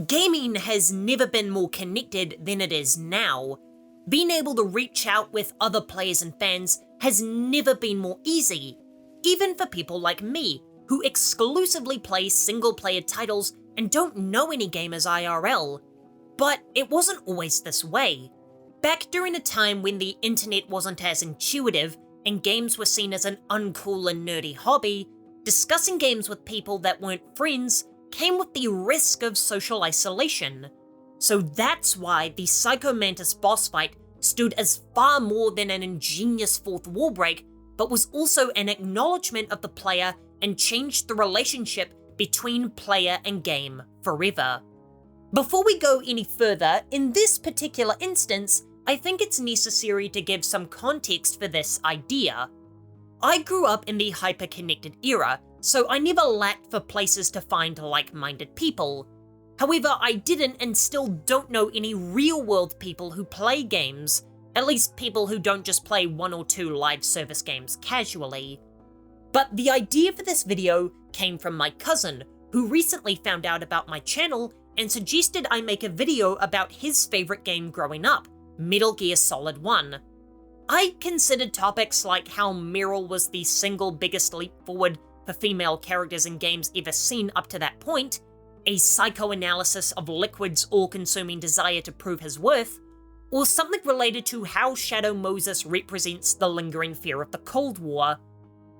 Gaming has never been more connected than it is now. Being able to reach out with other players and fans has never been more easy, even for people like me, who exclusively play single-player titles and don't know any gamers IRL. But it wasn't always this way. Back during a time when the internet wasn't as intuitive and games were seen as an uncool and nerdy hobby, discussing games with people that weren't friends came with the risk of social isolation. So that's why the Psycho Mantis boss fight stood as far more than an ingenious fourth wall break, but was also an acknowledgement of the player and changed the relationship between player and game forever. Before we go any further, in this particular instance, I think it's necessary to give some context for this idea. I grew up in the hyper-connected era, so I never lacked for places to find like-minded people. However, I didn't and still don't know any real-world people who play games, at least people who don't just play one or two live service games casually. But the idea for this video came from my cousin, who recently found out about my channel and suggested I make a video about his favorite game growing up, Metal Gear Solid 1. I considered topics like how Meryl was the single biggest leap forward for female characters in games ever seen up to that point, a psychoanalysis of Liquid's all-consuming desire to prove his worth, or something related to how Shadow Moses represents the lingering fear of the Cold War.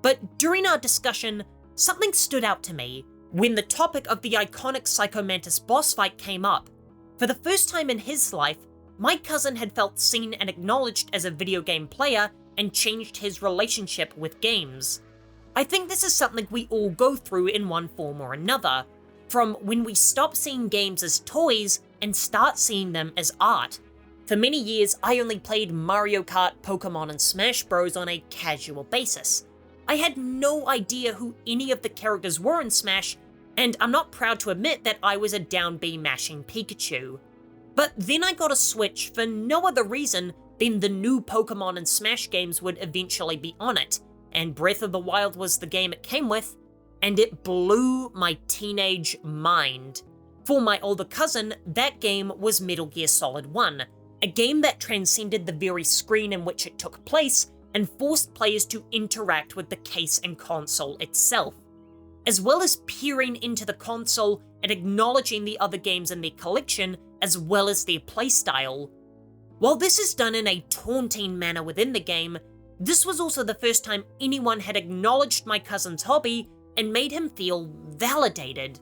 But during our discussion, something stood out to me when the topic of the iconic Psycho Mantis boss fight came up. For the first time in his life, my cousin had felt seen and acknowledged as a video game player and changed his relationship with games. I think this is something we all go through in one form or another, from when we stop seeing games as toys and start seeing them as art. For many years, I only played Mario Kart, Pokemon, and Smash Bros on a casual basis. I had no idea who any of the characters were in Smash, and I'm not proud to admit that I was a down B mashing Pikachu. But then I got a Switch for no other reason than the new Pokemon and Smash games would eventually be on it, and Breath of the Wild was the game it came with, and it blew my teenage mind. For my older cousin, that game was Metal Gear Solid 1, a game that transcended the very screen in which it took place and forced players to interact with the case and console itself, as well as peering into the console and acknowledging the other games in their collection as well as their playstyle. While this is done in a taunting manner within the game, this was also the first time anyone had acknowledged my cousin's hobby and made him feel validated.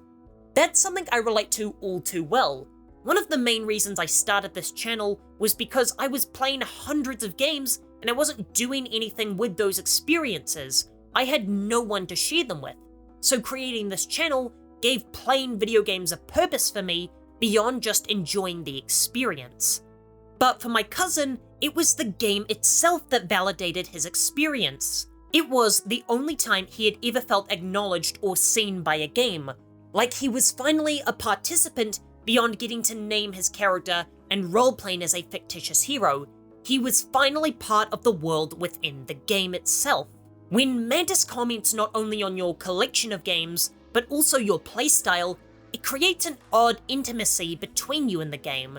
That's something I relate to all too well. One of the main reasons I started this channel was because I was playing hundreds of games and I wasn't doing anything with those experiences. I had no one to share them with. So creating this channel gave playing video games a purpose for me beyond just enjoying the experience. But for my cousin, it was the game itself that validated his experience. It was the only time he had ever felt acknowledged or seen by a game, like he was finally a participant beyond getting to name his character and role-playing as a fictitious hero. He was finally part of the world within the game itself. When Mantis comments not only on your collection of games, but also your playstyle, it creates an odd intimacy between you and the game.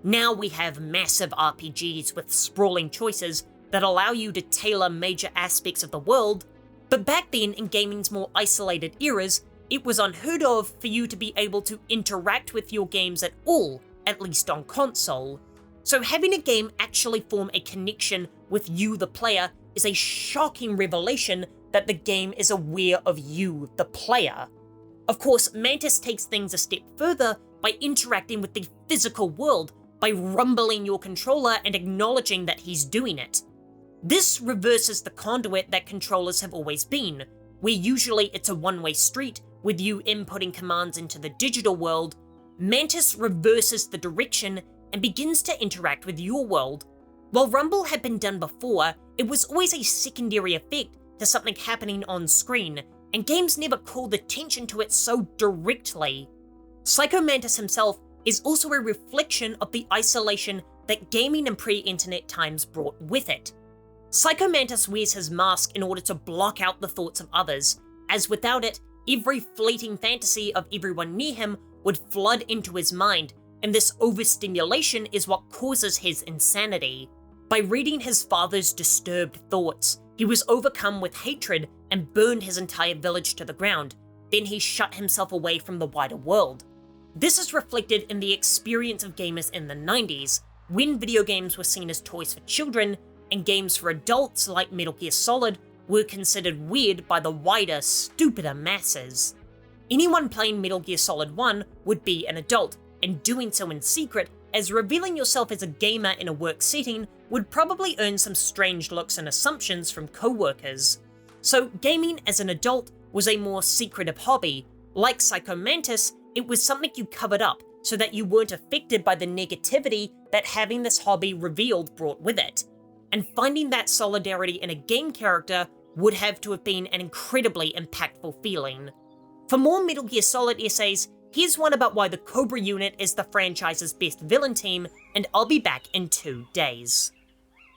Now we have massive RPGs with sprawling choices that allow you to tailor major aspects of the world, but back then in gaming's more isolated eras, it was unheard of for you to be able to interact with your games at all, at least on console. So having a game actually form a connection with you, the player, is a shocking revelation that the game is aware of you, the player. Of course, Mantis takes things a step further by interacting with the physical world, by rumbling your controller and acknowledging that he's doing it. This reverses the conduit that controllers have always been, where usually it's a one-way street with you inputting commands into the digital world. Mantis reverses the direction and begins to interact with your world. While rumble had been done before, it was always a secondary effect to something happening on screen, and games never called attention to it so directly. Psycho Mantis himself is also a reflection of the isolation that gaming in pre-internet times brought with it. Psycho Mantis wears his mask in order to block out the thoughts of others, as without it, every fleeting fantasy of everyone near him would flood into his mind, and this overstimulation is what causes his insanity. By reading his father's disturbed thoughts, he was overcome with hatred and burned his entire village to the ground. Then he shut himself away from the wider world. This is reflected in the experience of gamers in the 90s, when video games were seen as toys for children, and games for adults like Metal Gear Solid were considered weird by the wider, stupider masses. Anyone playing Metal Gear Solid 1 would be an adult, and doing so in secret, as revealing yourself as a gamer in a work setting would probably earn some strange looks and assumptions from co-workers. So gaming as an adult was a more secretive hobby. Like Psycho Mantis, it was something you covered up so that you weren't affected by the negativity that having this hobby revealed brought with it. And finding that solidarity in a game character would have to have been an incredibly impactful feeling. For more Metal Gear Solid essays, here's one about why the Cobra unit is the franchise's best villain team, and I'll be back in 2 days.